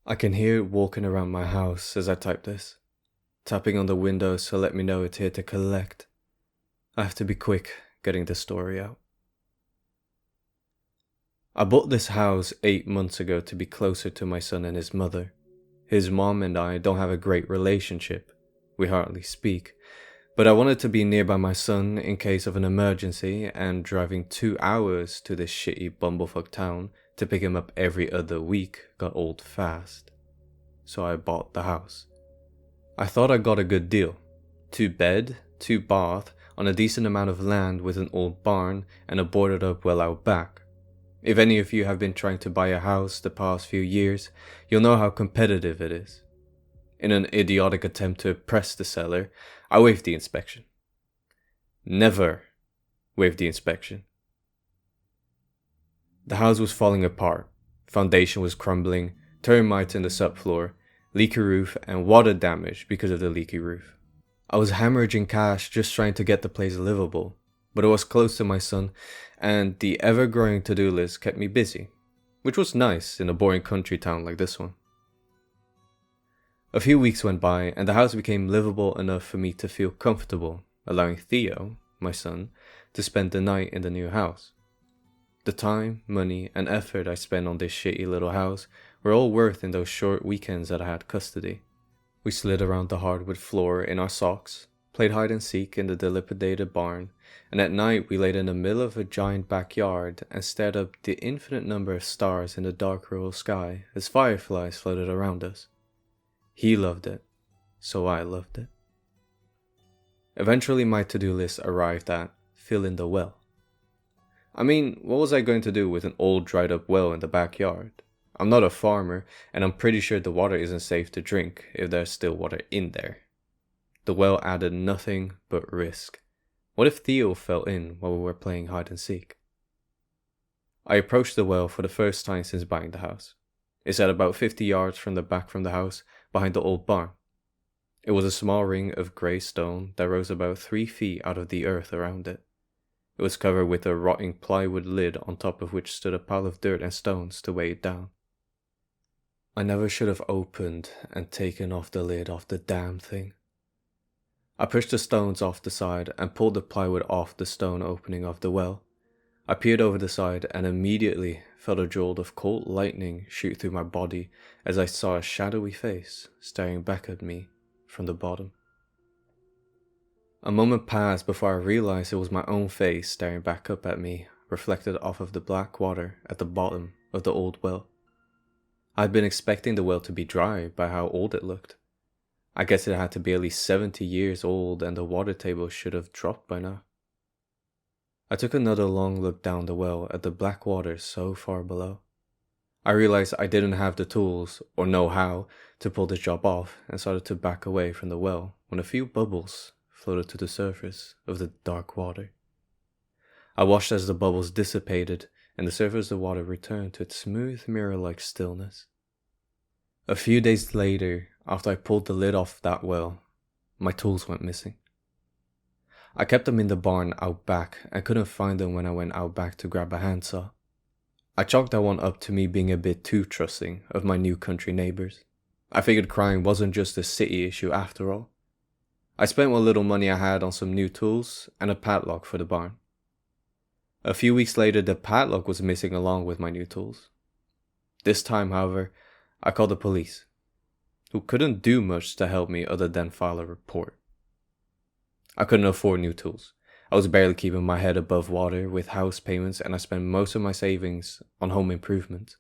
I can hear it walking around my house as I type this, tapping on the windows to let me know it's here to collect. I have to be quick getting the story out. I bought this house 8 months ago to be closer to my son and his mother. His mom and I don't have a great relationship. We hardly speak. But I wanted to be nearby my son in case of an emergency, and driving 2 hours to this shitty bumblefuck town to pick him up every other week got old fast. So I bought the house. I thought I got a good deal. 2 bed, 2 bath, on a decent amount of land with an old barn and a boarded up well out back. If any of you have been trying to buy a house the past few years, you'll know how competitive it is. In an idiotic attempt to impress the seller, I waived the inspection. Never waived the inspection. The house was falling apart. Foundation was crumbling, termites in the subfloor, leaky roof, and water damage because of the leaky roof. I was hemorrhaging cash just trying to get the place livable, but it was close to my son, and the ever-growing to-do list kept me busy, which was nice in a boring country town like this one. A few weeks went by, and the house became livable enough for me to feel comfortable, allowing Theo, my son, to spend the night in the new house. The time, money, and effort I spent on this shitty little house were all worth in those short weekends that I had custody. We slid around the hardwood floor in our socks, played hide and seek in the dilapidated barn, and at night we laid in the middle of a giant backyard and stared up the infinite number of stars in the dark rural sky as fireflies floated around us. He loved it, so I loved it. Eventually my to-do list arrived at fill in the well. I mean, what was I going to do with an old dried up well in the backyard? I'm not a farmer, and I'm pretty sure the water isn't safe to drink if there's still water in there. The well added nothing but risk. What if Theo fell in while we were playing hide and seek? I approached the well for the first time since buying the house. It's at about 50 yards from the back from the house, behind the old barn. It was a small ring of grey stone that rose about 3 feet out of the earth around it. It was covered with a rotting plywood lid on top of which stood a pile of dirt and stones to weigh it down. I never should have opened and taken off the lid off the damn thing. I pushed the stones off the side and pulled the plywood off the stone opening of the well. I peered over the side and immediately felt a jolt of cold lightning shoot through my body as I saw a shadowy face staring back at me from the bottom. A moment passed before I realized it was my own face staring back up at me, reflected off of the black water at the bottom of the old well. I had been expecting the well to be dry by how old it looked. I guess it had to be at least 70 years old and the water table should have dropped by now. I took another long look down the well at the black water so far below. I realized I didn't have the tools, or know how, to pull the job off and started to back away from the well when a few bubbles floated to the surface of the dark water. I watched as the bubbles dissipated and the surface of the water returned to its smooth mirror-like stillness. A few days later, after I pulled the lid off that well, my tools went missing. I kept them in the barn out back and couldn't find them when I went out back to grab a handsaw. I chalked that one up to me being a bit too trusting of my new country neighbors. I figured crime wasn't just a city issue after all. I spent what little money I had on some new tools and a padlock for the barn. A few weeks later, the padlock was missing along with my new tools. This time, however, I called the police, who couldn't do much to help me other than file a report. I couldn't afford new tools. I was barely keeping my head above water with house payments, and I spent most of my savings on home improvement.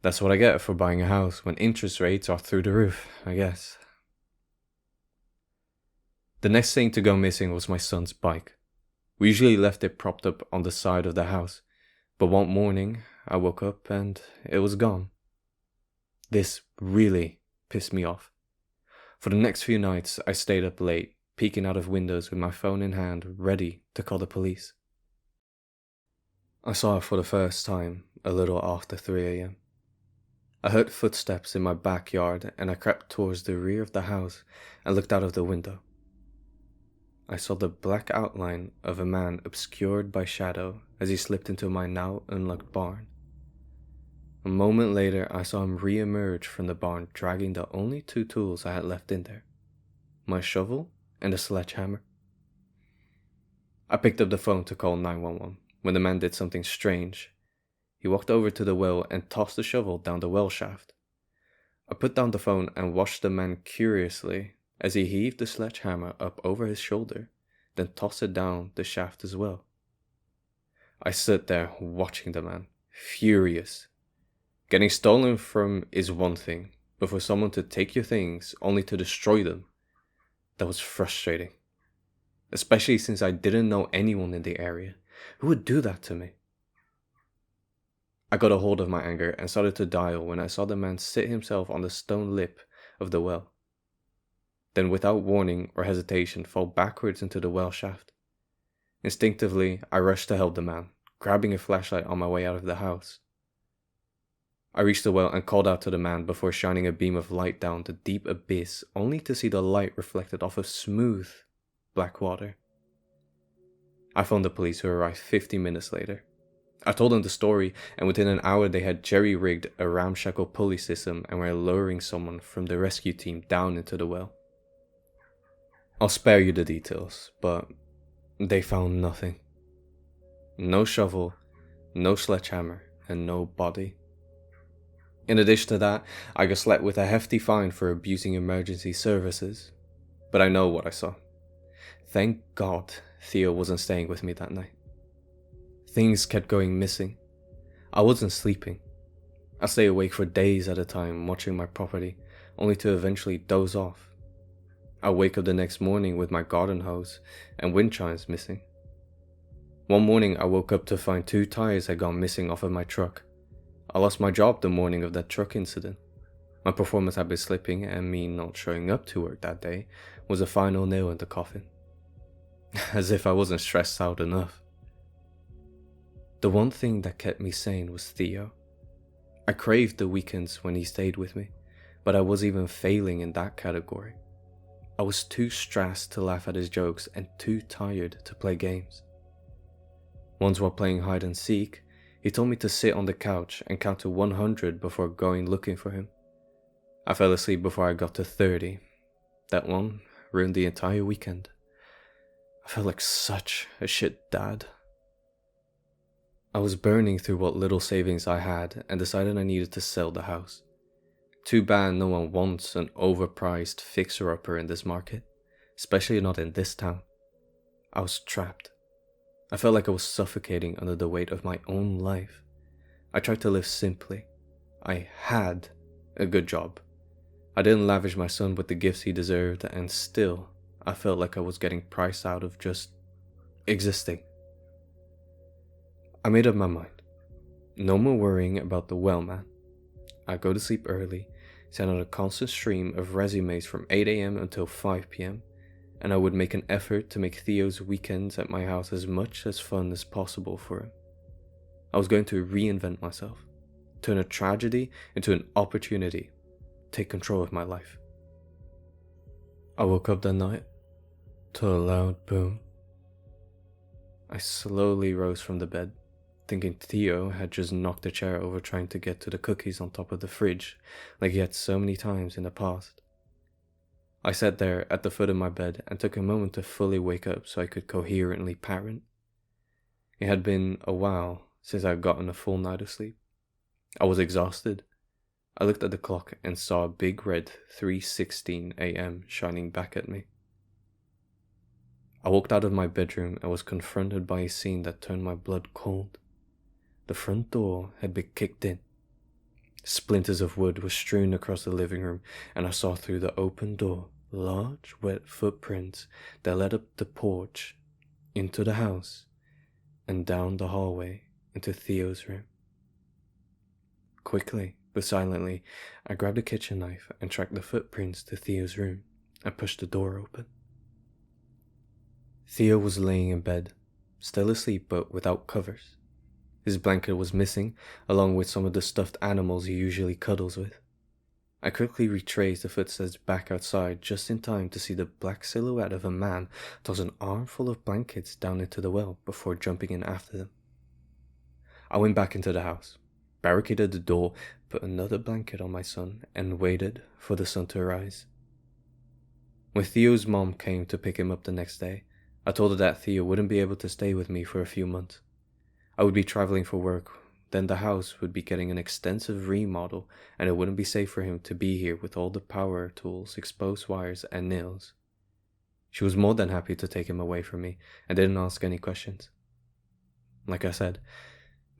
That's what I get for buying a house when interest rates are through the roof, I guess. The next thing to go missing was my son's bike. We usually left it propped up on the side of the house, but one morning I woke up and it was gone. This really pissed me off. For the next few nights I stayed up late, peeking out of windows with my phone in hand, ready to call the police. I saw it for the first time a little after 3 a.m. I heard footsteps in my backyard and I crept towards the rear of the house and looked out of the window. I saw the black outline of a man obscured by shadow as he slipped into my now unlocked barn. A moment later, I saw him re-emerge from the barn dragging the only two tools I had left in there, my shovel and a sledgehammer. I picked up the phone to call 911 when the man did something strange. He walked over to the well and tossed the shovel down the well shaft. I put down the phone and watched the man curiously as he heaved the sledgehammer up over his shoulder, then tossed it down the shaft as well. I stood there watching the man, furious. Getting stolen from is one thing, but for someone to take your things only to destroy them, that was frustrating. Especially since I didn't know anyone in the area. Who would do that to me? I got a hold of my anger and started to dial when I saw the man sit himself on the stone lip of the well. Then without warning or hesitation fall backwards into the well shaft. Instinctively, I rushed to help the man, grabbing a flashlight on my way out of the house. I reached the well and called out to the man before shining a beam of light down the deep abyss, only to see the light reflected off of smooth, black water. I phoned the police, who arrived 50 minutes later. I told them the story, and within an hour they had jerry-rigged a ramshackle pulley system and were lowering someone from the rescue team down into the well. I'll spare you the details, but they found nothing. No shovel, no sledgehammer, and no body. In addition to that, I got slapped with a hefty fine for abusing emergency services. But I know what I saw. Thank God Theo wasn't staying with me that night. Things kept going missing. I wasn't sleeping. I stay awake for days at a time watching my property, only to eventually doze off. I wake up the next morning with my garden hose and wind chimes missing. One morning I woke up to find 2 tires had gone missing off of my truck. I lost my job the morning of that truck incident. My performance had been slipping, and me not showing up to work that day was a final nail in the coffin. As if I wasn't stressed out enough. The one thing that kept me sane was Theo. I craved the weekends when he stayed with me, but I was even failing in that category. I was too stressed to laugh at his jokes and too tired to play games. Once while playing hide and seek, he told me to sit on the couch and count to 100 before going looking for him. I fell asleep before I got to 30. That one ruined the entire weekend. I felt like such a shit dad. I was burning through what little savings I had and decided I needed to sell the house. Too bad no one wants an overpriced fixer-upper in this market, especially not in this town. I was trapped. I felt like I was suffocating under the weight of my own life. I tried to live simply. I had a good job. I didn't lavish my son with the gifts he deserved, and still, I felt like I was getting priced out of just existing. I made up my mind. No more worrying about the well man. I go to sleep early, send out a constant stream of resumes from 8 a.m. until 5 p.m., and I would make an effort to make Theo's weekends at my house as much as fun as possible for him. I was going to reinvent myself, turn a tragedy into an opportunity, take control of my life. I woke up that night to a loud boom. I slowly rose from the bed, thinking Theo had just knocked the chair over trying to get to the cookies on top of the fridge, like he had so many times in the past. I sat there at the foot of my bed and took a moment to fully wake up so I could coherently parent. It had been a while since I had gotten a full night of sleep. I was exhausted. I looked at the clock and saw a big red 3:16 a.m. shining back at me. I walked out of my bedroom and was confronted by a scene that turned my blood cold. The front door had been kicked in. Splinters of wood were strewn across the living room, and I saw through the open door large wet footprints that led up the porch, into the house, and down the hallway into Theo's room. Quickly, but silently, I grabbed a kitchen knife and tracked the footprints to Theo's room and pushed the door open. Theo was laying in bed, still asleep but without covers. His blanket was missing, along with some of the stuffed animals he usually cuddles with. I quickly retraced the footsteps back outside just in time to see the black silhouette of a man toss an armful of blankets down into the well before jumping in after them. I went back into the house, barricaded the door, put another blanket on my son, and waited for the sun to rise. When Theo's mom came to pick him up the next day, I told her that Theo wouldn't be able to stay with me for a few months. I would be traveling for work, then the house would be getting an extensive remodel, and it wouldn't be safe for him to be here with all the power tools, exposed wires, and nails. She was more than happy to take him away from me, and didn't ask any questions. Like I said,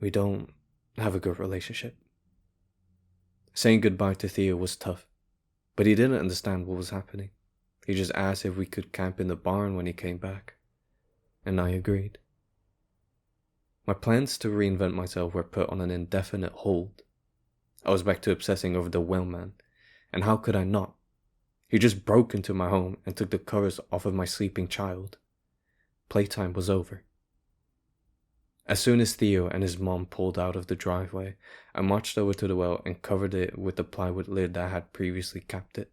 we don't have a good relationship. Saying goodbye to Theo was tough, but he didn't understand what was happening. He just asked if we could camp in the barn when he came back, and I agreed. My plans to reinvent myself were put on an indefinite hold. I was back to obsessing over the well man, and how could I not? He just broke into my home and took the covers off of my sleeping child. Playtime was over. As soon as Theo and his mom pulled out of the driveway, I marched over to the well and covered it with the plywood lid that had previously capped it.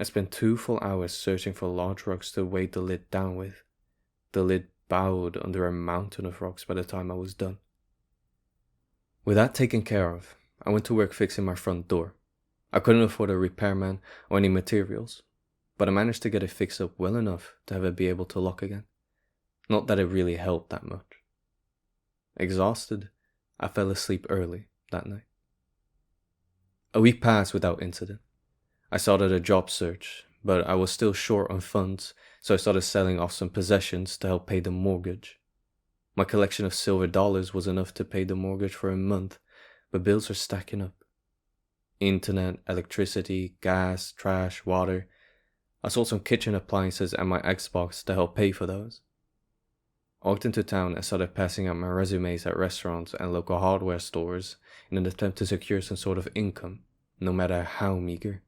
I spent 2 full hours searching for large rocks to weight the lid down with. The lid bowed under a mountain of rocks by the time I was done. With that taken care of, I went to work fixing my front door. I couldn't afford a repairman or any materials, but I managed to get it fixed up well enough to have it be able to lock again. Not that it really helped that much. Exhausted, I fell asleep early that night. A week passed without incident. I started a job search, but I was still short on funds, so I started selling off some possessions to help pay the mortgage. My collection of silver dollars was enough to pay the mortgage for a month, but bills are stacking up. Internet, electricity, gas, trash, water. I sold some kitchen appliances and my Xbox to help pay for those. I walked into town and started passing out my resumes at restaurants and local hardware stores in an attempt to secure some sort of income, no matter how meager.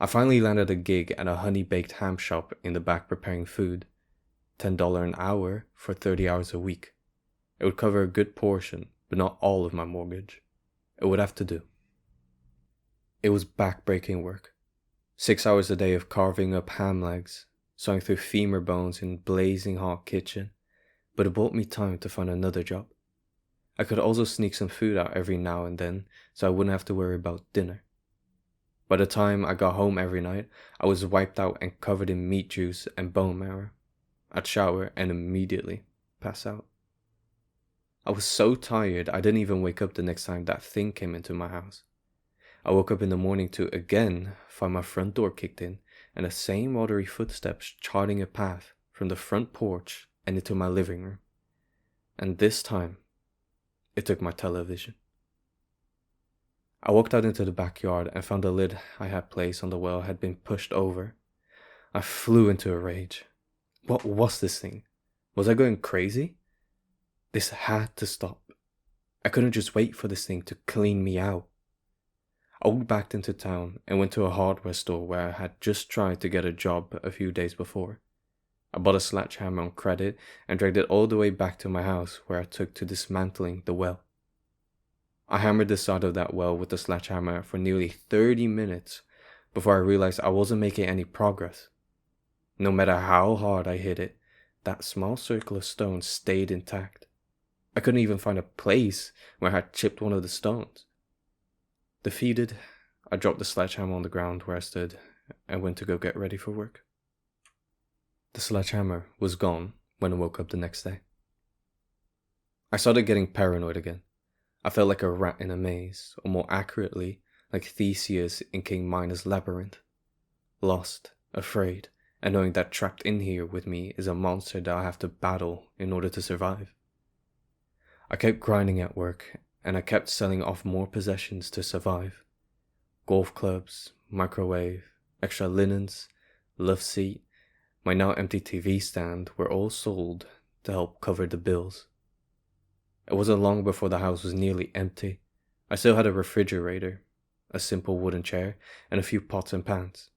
I finally landed a gig at a honey-baked ham shop in the back preparing food. $10 an hour for 30 hours a week. It would cover a good portion, but not all of my mortgage. It would have to do. It was back-breaking work. 6 hours a day of carving up ham legs, sawing through femur bones in blazing hot kitchen, but it bought me time to find another job. I could also sneak some food out every now and then, so I wouldn't have to worry about dinner. By the time I got home every night, I was wiped out and covered in meat juice and bone marrow. I'd shower and immediately pass out. I was so tired I didn't even wake up the next time that thing came into my house. I woke up in the morning to again find my front door kicked in and the same watery footsteps charting a path from the front porch and into my living room. And this time, it took my television. I walked out into the backyard and found the lid I had placed on the well had been pushed over. I flew into a rage. What was this thing? Was I going crazy? This had to stop. I couldn't just wait for this thing to clean me out. I walked back into town and went to a hardware store where I had just tried to get a job a few days before. I bought a sledgehammer on credit and dragged it all the way back to my house where I took to dismantling the well. I hammered the side of that well with the sledgehammer for nearly 30 minutes before I realized I wasn't making any progress. No matter how hard I hit it, that small circle of stones stayed intact. I couldn't even find a place where I had chipped one of the stones. Defeated, I dropped the sledgehammer on the ground where I stood and went to go get ready for work. The sledgehammer was gone when I woke up the next day. I started getting paranoid again. I felt like a rat in a maze, or more accurately, like Theseus in King Minos' labyrinth. Lost, afraid, and knowing that trapped in here with me is a monster that I'll have to battle in order to survive. I kept grinding at work, and I kept selling off more possessions to survive. Golf clubs, microwave, extra linens, love seat, my now empty TV stand were all sold to help cover the bills. It wasn't long before the house was nearly empty. I still had a refrigerator, a simple wooden chair, and a few pots and pans.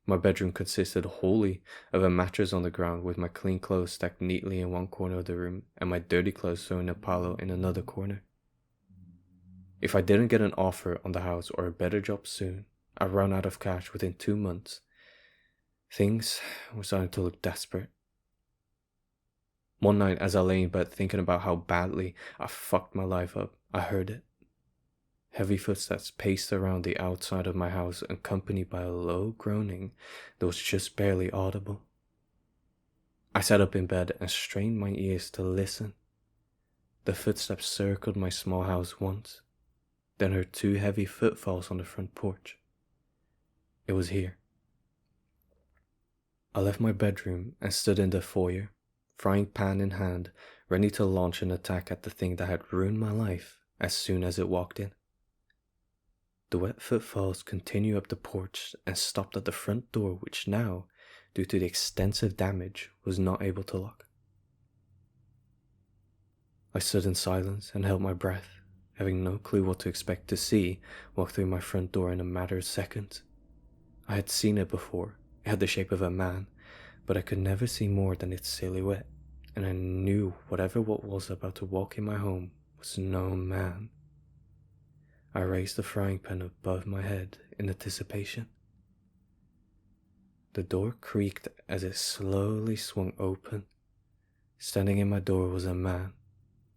My bedroom consisted wholly of a mattress on the ground with my clean clothes stacked neatly in one corner of the room and my dirty clothes thrown in a pile in another corner. If I didn't get an offer on the house or a better job soon, I'd run out of cash within 2 months. Things were starting to look desperate. One night as I lay in bed thinking about how badly I fucked my life up, I heard it. Heavy footsteps paced around the outside of my house, accompanied by a low groaning that was just barely audible. I sat up in bed and strained my ears to listen. The footsteps circled my small house once, then heard two heavy footfalls on the front porch. It was here. I left my bedroom and stood in the foyer, frying pan in hand, ready to launch an attack at the thing that had ruined my life as soon as it walked in. The wet footfalls continued up the porch and stopped at the front door, which now, due to the extensive damage, was not able to lock. I stood in silence and held my breath, having no clue what to expect to see walk through my front door in a matter of seconds. I had seen it before. It had the shape of a man, but I could never see more than its silhouette, and I knew whatever what was about to walk in my home was no man. I raised the frying pan above my head in anticipation. The door creaked as it slowly swung open. Standing in my door was a man.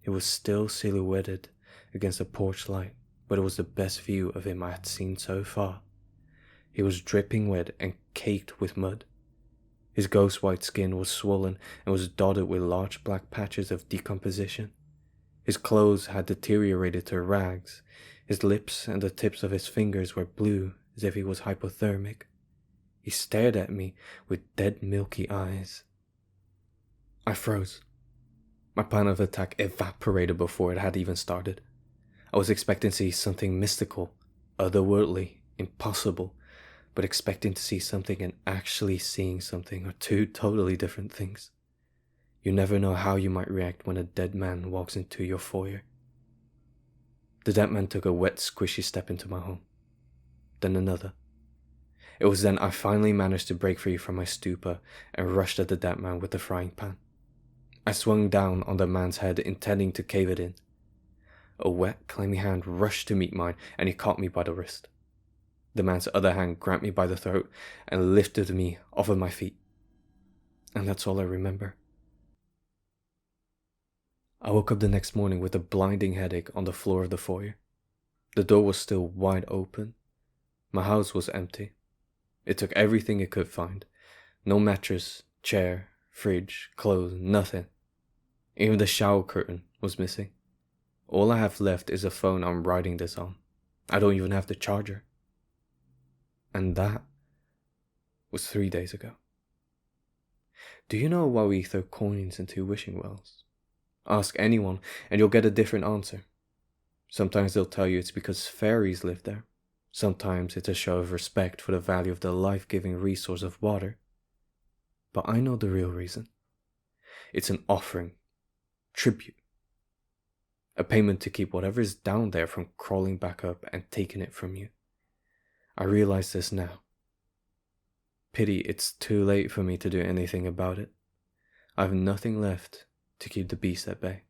It was still silhouetted against the porch light, but it was the best view of him I had seen so far. He was dripping wet and caked with mud. His ghost white skin was swollen and was dotted with large black patches of decomposition. His clothes had deteriorated to rags. His lips and the tips of his fingers were blue, as if he was hypothermic. He stared at me with dead milky eyes. I froze. My plan of attack evaporated before it had even started. I was expecting to see something mystical, otherworldly, impossible, but expecting to see something and actually seeing something are two totally different things. You never know how you might react when a dead man walks into your foyer. The dead man took a wet, squishy step into my home. Then another. It was then I finally managed to break free from my stupor and rushed at the dead man with the frying pan. I swung down on the man's head, intending to cave it in. A wet, clammy hand rushed to meet mine, and he caught me by the wrist. The man's other hand grabbed me by the throat and lifted me off of my feet. And that's all I remember. I woke up the next morning with a blinding headache on the floor of the foyer. The door was still wide open. My house was empty. It took everything it could find. No mattress, chair, fridge, clothes, nothing. Even the shower curtain was missing. All I have left is a phone I'm writing this on. I don't even have the charger. And that was 3 days ago. Do you know why we throw coins into wishing wells? Ask anyone and you'll get a different answer. Sometimes they'll tell you it's because fairies live there. Sometimes it's a show of respect for the value of the life-giving resource of water. But I know the real reason. It's an offering, tribute. A payment to keep whatever is down there from crawling back up and taking it from you. I realize this now. Pity it's too late for me to do anything about it. I have nothing left to keep the beast at bay.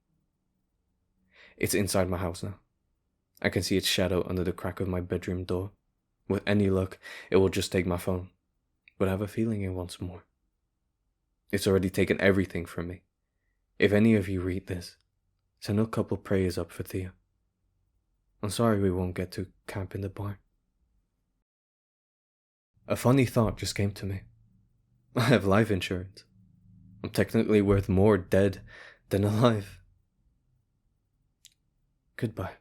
It's inside my house now. I can see its shadow under the crack of my bedroom door. With any luck, it will just take my phone. But I have a feeling it wants more. It's already taken everything from me. If any of you read this, send a couple prayers up for Thea. I'm sorry we won't get to camp in the barn. A funny thought just came to me. I have life insurance. I'm technically worth more dead than alive. Goodbye.